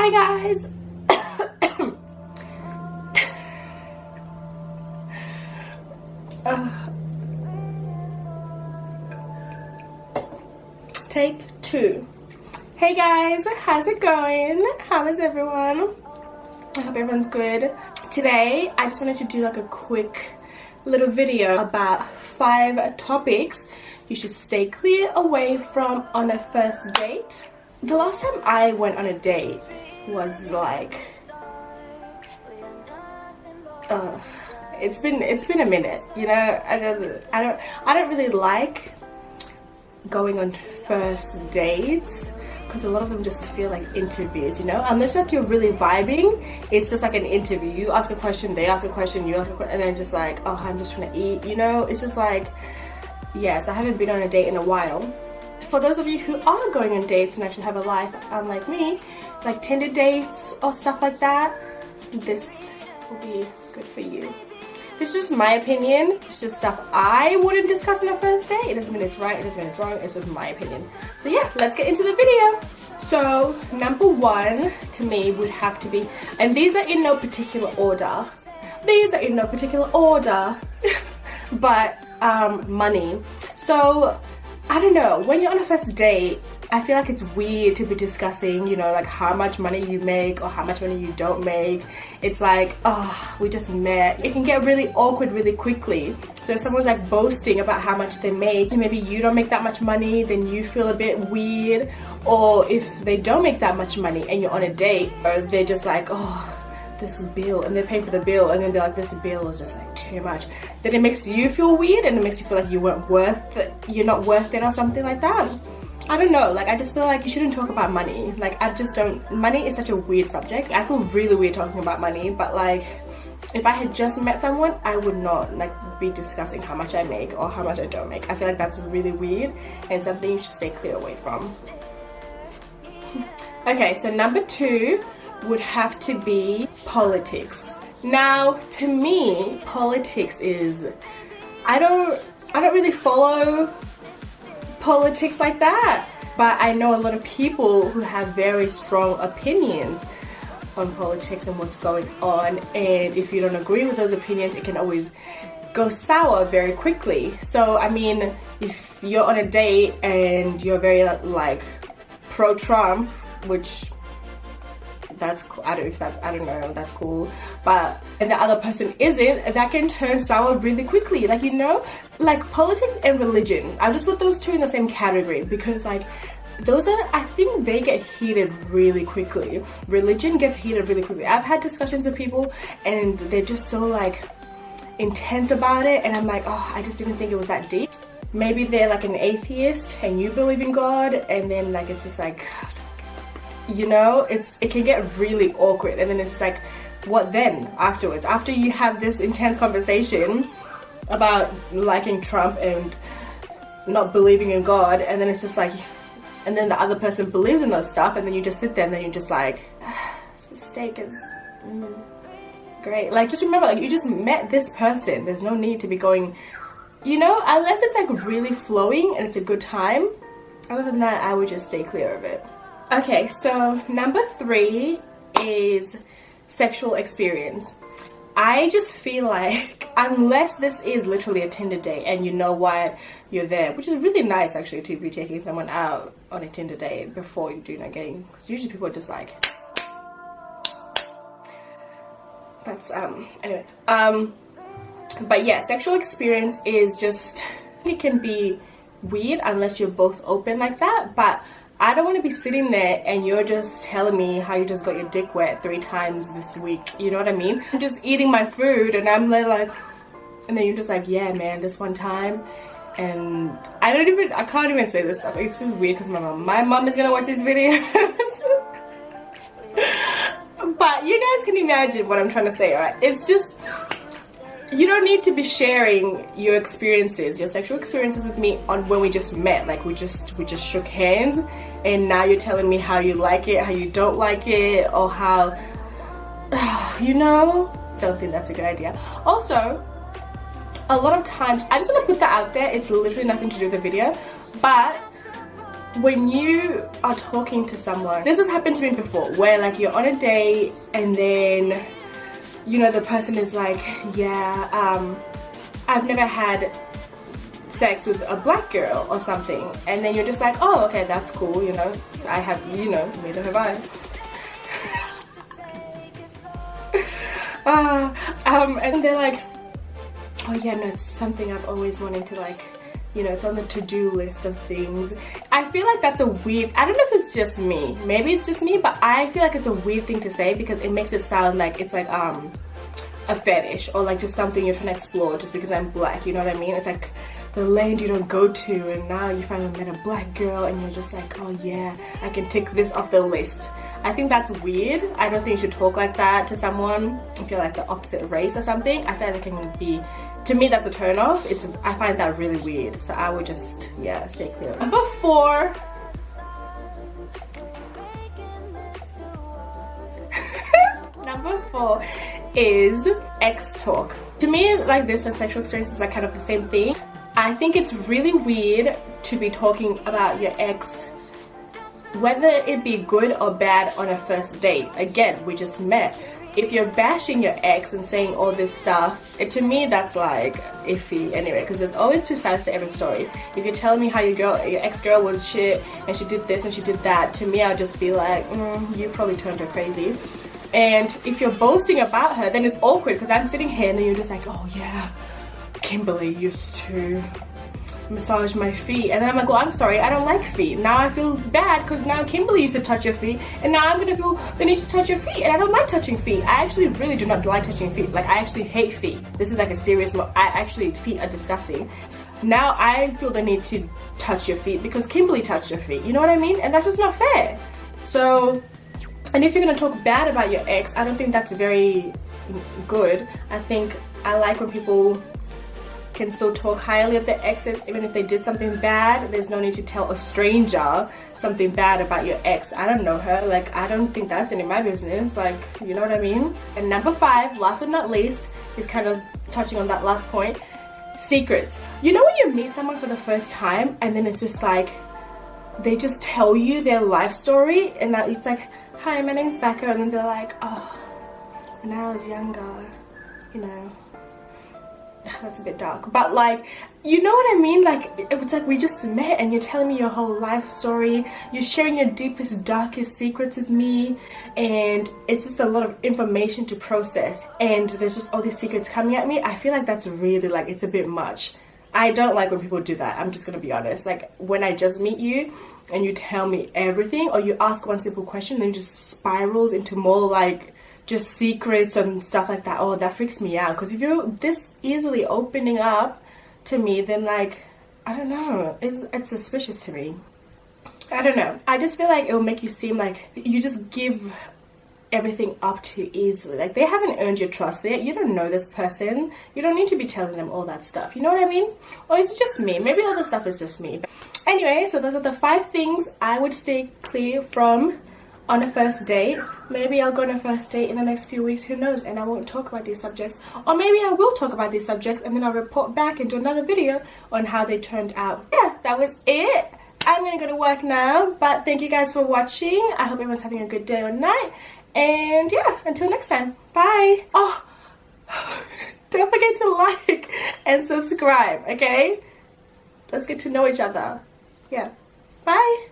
Hi guys. Take 2. Hey guys, how's it going? How is everyone? I hope everyone's good. Today I just wanted to do like a quick little video about 5 topics you should stay clear away from on a first date. The last time I went on a date was like it's been a minute, you know. I don't really like going on first dates because a lot of them just feel like interviews, you know. Unless like you're really vibing, it's just like an interview. You ask a question, they ask a question, you ask a question, and then just like, oh, I'm just trying to eat, you know. It's just like, yes, I haven't been on a date in a while. For those of you who are going on dates and actually have a life, unlike me, like Tinder dates or stuff like that, this will be good for you. This is just my opinion. It's just stuff I wouldn't discuss on a first date. It doesn't mean it's right, it doesn't mean it's wrong, it's just my opinion. So yeah, let's get into the video. So number 1 to me would have to be, and these are in no particular order. But money. So I don't know, when you're on a first date, I feel like it's weird to be discussing, you know, like how much money you make or how much money you don't make. It's like, oh, we just met. It can get really awkward really quickly. So if someone's like boasting about how much they make, and maybe you don't make that much money, then you feel a bit weird. Or if they don't make that much money and you're on a date, or they're just like, oh, this bill, and they're paying for the bill, and then they're like, this bill is just like too much, then it makes you feel weird and it makes you feel like you're not worth it or something like that. I don't know, like I just feel like you shouldn't talk about money. Like I just don't, money is such a weird subject. I feel really weird talking about money, but like if I had just met someone, I would not like be discussing how much I make or how much I don't make. I feel like that's really weird and something you should stay clear away from. Okay, so number 2 would have to be politics. Now, to me, politics is, I don't really follow politics like that, but I know a lot of people who have very strong opinions on politics and what's going on, and if you don't agree with those opinions, it can always go sour very quickly. So I mean, if you're on a date and you're very like pro-Trump, which that's cool. I don't know, that's cool, but and the other person isn't, that can turn sour really quickly. Like, you know, like politics and religion, I'll just put those 2 in the same category because like those are, I think they get heated really quickly. Religion gets heated really quickly. I've had discussions with people and they're just so like intense about it, and I'm like, oh, I just didn't think it was that deep. Maybe they're like an atheist and you believe in God, and then like it's just like, you know, it can get really awkward, and then it's like, what then afterwards? After you have this intense conversation about liking Trump and not believing in God, and then it's just like, and then the other person believes in those stuff, and then you just sit there and then you're just like, this steak is great. Like, just remember, like, you just met this person. There's no need to be going, you know, unless it's like really flowing and it's a good time. Other than that, I would just stay clear of it. Okay, so number 3 is sexual experience. I just feel like, unless this is literally a Tinder date and you know why you're there, which is really nice actually to be taking someone out on a Tinder date before you do not getting, because usually people are just like, that's anyway. But yeah, sexual experience is just, it can be weird unless you're both open like that, but I don't want to be sitting there and you're just telling me how you just got your dick wet 3 times this week. You know what I mean? I'm just eating my food and I'm like, and then you're just like, yeah man, this one time. And I can't even say this stuff. It's just weird because my mom is gonna watch these videos. But you guys can imagine what I'm trying to say, right? It's just, you don't need to be sharing your experiences, your sexual experiences with me on when we just met. Like we just shook hands, and now you're telling me how you like it, how you don't like it, or how, you know, don't think that's a good idea. Also, a lot of times, I just want to put that out there, it's literally nothing to do with the video, but when you are talking to someone, this has happened to me before, where like you're on a date and then, you know, the person is like, yeah, I've never had sex with a black girl or something, and then you're just like, oh, okay, that's cool, you know, I have, you know, neither have I. And they're like, oh yeah, no, it's something I've always wanted to, like, you know, it's on the to-do list of things. I feel like that's a weird, I don't know if it's just me, maybe it's just me, but I feel like it's a weird thing to say because it makes it sound like it's like a fetish or like just something you're trying to explore just because I'm black, you know what I mean? It's like the land you don't go to, and now you finally met a black girl and you're just like, oh yeah, I can tick this off the list. I think that's weird. I don't think you should talk like that to someone if you're like the opposite race or something. I feel like it can be, to me, that's a turn off. I find that really weird. So I would just, yeah, stay clear. Number 4. Number 4 is ex talk. To me, like this and sexual experience is like kind of the same thing. I think it's really weird to be talking about your ex, whether it be good or bad on a first date. Again, we just met. If you're bashing your ex and saying all this stuff, to me that's like iffy anyway, because there's always two sides to every story. If you tell me how your ex-girl was shit and she did this and she did that, to me I'll just be like, you probably turned her crazy. And if you're boasting about her, then it's awkward because I'm sitting here and then you're just like, oh yeah, Kimberly used to massage my feet, and then I'm like, well, I'm sorry, I don't like feet. Now I feel bad because now Kimberly used to touch your feet, and now I'm gonna feel the need to touch your feet, and I don't like touching feet. I actually really do not like touching feet. Like, I actually hate feet. This is like a serious feet are disgusting. Now I feel the need to touch your feet because Kimberly touched your feet, you know what I mean? And that's just not fair. So, and if you're gonna talk bad about your ex, I don't think that's very good. I think I like when people can still talk highly of their exes even if they did something bad. There's no need to tell a stranger something bad about your ex. I don't know her. Like, I don't think that's any of my business. Like, you know what I mean? And number 5, last but not least, is kind of touching on that last point, secrets. You know when you meet someone for the first time and then it's just like they just tell you their life story, and now it's like, hi, my name's Vakoo, and then they're like, oh, when I was younger, you know, that's a bit dark, but like, you know what I mean? Like, it's like we just met and you're telling me your whole life story, you're sharing your deepest, darkest secrets with me, and it's just a lot of information to process, and there's just all these secrets coming at me. I feel like that's really, like, it's a bit much. I don't like when people do that. I'm just gonna be honest. Like, when I just meet you and you tell me everything, or you ask one simple question then it just spirals into more like just secrets and stuff like that. Oh, that freaks me out, because if you're this easily opening up to me, then like, I don't know, it's suspicious to me. I don't know, I just feel like it will make you seem like you just give everything up too easily. Like, they haven't earned your trust yet. You don't know this person. You don't need to be telling them all that stuff, you know what I mean? Or is it just me? Maybe all the stuff is just me. Anyway, so those are the 5 things I would stay clear from on a first date. Maybe I'll go on a first date in the next few weeks, who knows, and I won't talk about these subjects, or maybe I will talk about these subjects and then I'll report back and do another video on how they turned out. Yeah, that was it. I'm gonna go to work now, but thank you guys for watching. I hope everyone's having a good day or night, and yeah, until next time, bye. Oh, don't forget to like and subscribe, okay? Let's get to know each other. Yeah, bye.